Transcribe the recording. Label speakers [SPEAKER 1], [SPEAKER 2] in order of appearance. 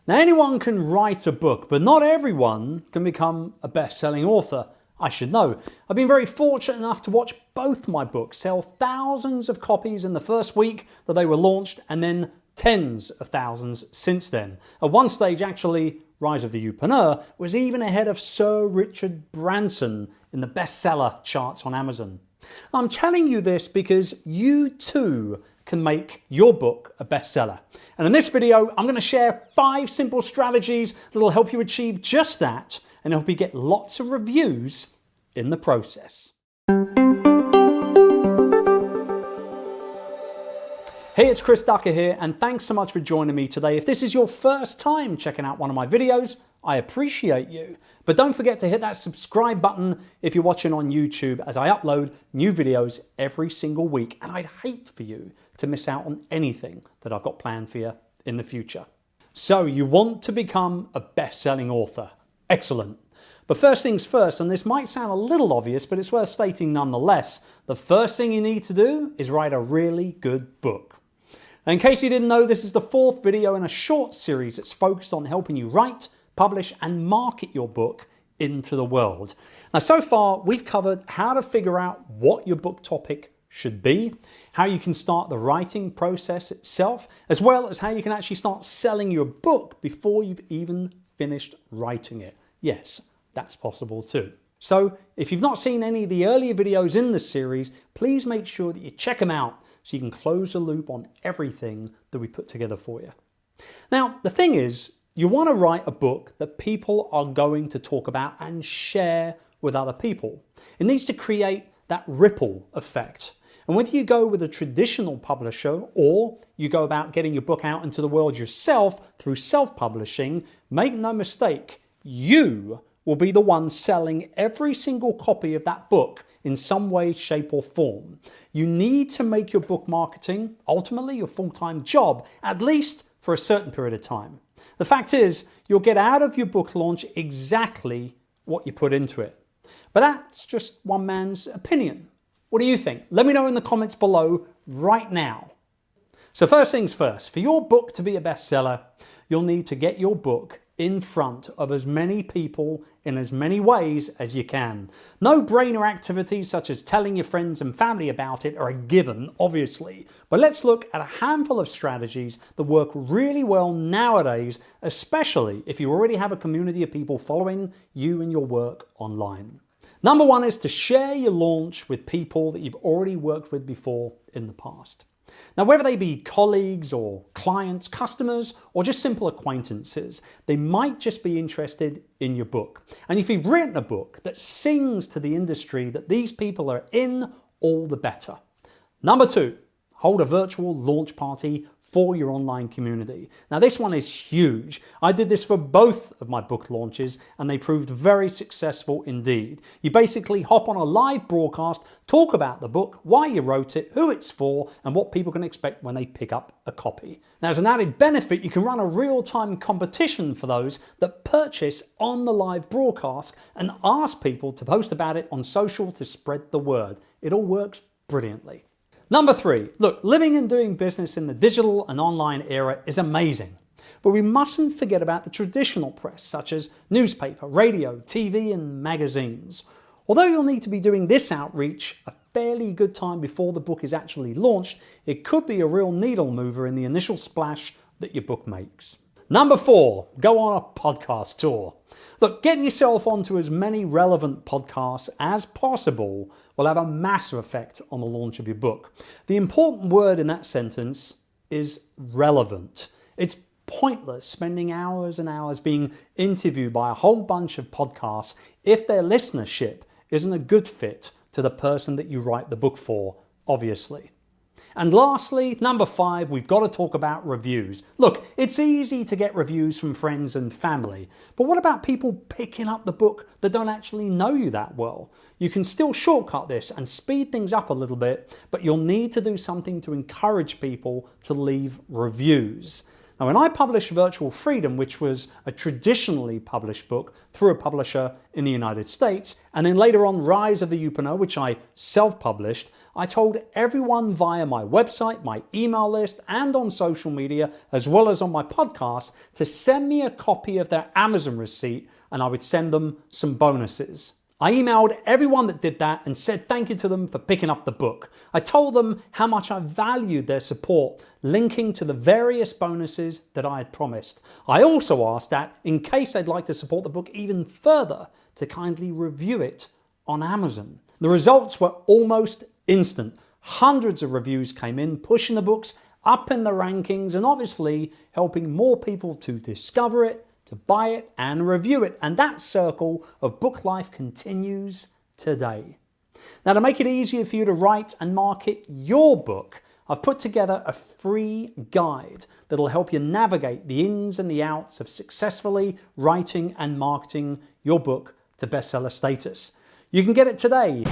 [SPEAKER 1] Now, anyone can write a book, but not everyone can become a best-selling author. I should know. I've been very fortunate enough to watch both my books sell thousands of copies in the first week that they were launched, and then tens of thousands since then. At one stage, actually, Rise of the Youpreneur was even ahead of Sir Richard Branson in the bestseller charts on Amazon. I'm telling you this because you too can make your book a bestseller. And in this video, I'm going to share 5 simple strategies that will help you achieve just that and help you get lots of reviews in the process. Hey, it's Chris Ducker here, and thanks so much for joining me today. If this is your first time checking out one of my videos, I appreciate you. But don't forget to hit that subscribe button if you're watching on YouTube, as I upload new videos every single week, and I'd hate for you to miss out on anything that I've got planned for you in the future. So you want to become a best-selling author. Excellent. But first things first, and this might sound a little obvious, but it's worth stating nonetheless, the first thing you need to do is write a really good book. Now, in case you didn't know, this is the 4th video in a short series that's focused on helping you write, publish and market your book into the world. Now, so far we've covered how to figure out what your book topic should be, how you can start the writing process itself, as well as how you can actually start selling your book before you've even finished writing it. Yes, that's possible too. So if you've not seen any of the earlier videos in this series, please make sure that you check them out so you can close the loop on everything that we put together for you. Now, the thing is, you want to write a book that people are going to talk about and share with other people. It needs to create that ripple effect. And whether you go with a traditional publisher or you go about getting your book out into the world yourself through self-publishing, make no mistake, you will be the one selling every single copy of that book in some way, shape or form. You need to make your book marketing ultimately your full-time job, at least for a certain period of time. The fact is, you'll get out of your book launch exactly what you put into it. But that's just one man's opinion. What do you think? Let me know in the comments below right now. So first things first, for your book to be a bestseller, you'll need to get your book in front of as many people in as many ways as you can. No-brainer activities such as telling your friends and family about it are a given, obviously. But let's look at a handful of strategies that work really well nowadays, especially if you already have a community of people following you and your work online. Number 1 is to share your launch with people that you've already worked with before in the past. Now, whether they be colleagues or clients, customers, or just simple acquaintances, they might just be interested in your book. And if you've written a book that sings to the industry that these people are in, all the better. Number 2, hold a virtual launch party for your online community. Now, this one is huge. I did this for both of my book launches and they proved very successful indeed. You basically hop on a live broadcast, talk about the book, why you wrote it, who it's for, and what people can expect when they pick up a copy. Now, as an added benefit, you can run a real-time competition for those that purchase on the live broadcast and ask people to post about it on social to spread the word. It all works brilliantly. Number 3, look, living and doing business in the digital and online era is amazing. But we mustn't forget about the traditional press, such as newspaper, radio, TV and magazines. Although you'll need to be doing this outreach a fairly good time before the book is actually launched, it could be a real needle mover in the initial splash that your book makes. Number 4, go on a podcast tour. Look, getting yourself onto as many relevant podcasts as possible will have a massive effect on the launch of your book. The important word in that sentence is relevant. It's pointless spending hours and hours being interviewed by a whole bunch of podcasts if their listenership isn't a good fit to the person that you write the book for, obviously. And lastly, number 5, we've got to talk about reviews. Look, it's easy to get reviews from friends and family, but what about people picking up the book that don't actually know you that well? You can still shortcut this and speed things up a little bit, but you'll need to do something to encourage people to leave reviews. Now, when I published Virtual Freedom, which was a traditionally published book through a publisher in the United States, and then later on Rise of the Upreneur, which I self-published, I told everyone via my website, my email list, and on social media, as well as on my podcast, to send me a copy of their Amazon receipt, and I would send them some bonuses. I emailed everyone that did that and said thank you to them for picking up the book. I told them how much I valued their support, linking to the various bonuses that I had promised. I also asked that, in case they'd like to support the book even further, to kindly review it on Amazon. The results were almost instant. Hundreds of reviews came in, pushing the books up in the rankings and obviously helping more people to discover it, to buy it and review it. And that circle of book life continues today. Now, to make it easier for you to write and market your book, I've put together a free guide that'll help you navigate the ins and the outs of successfully writing and marketing your book to bestseller status. You can get it today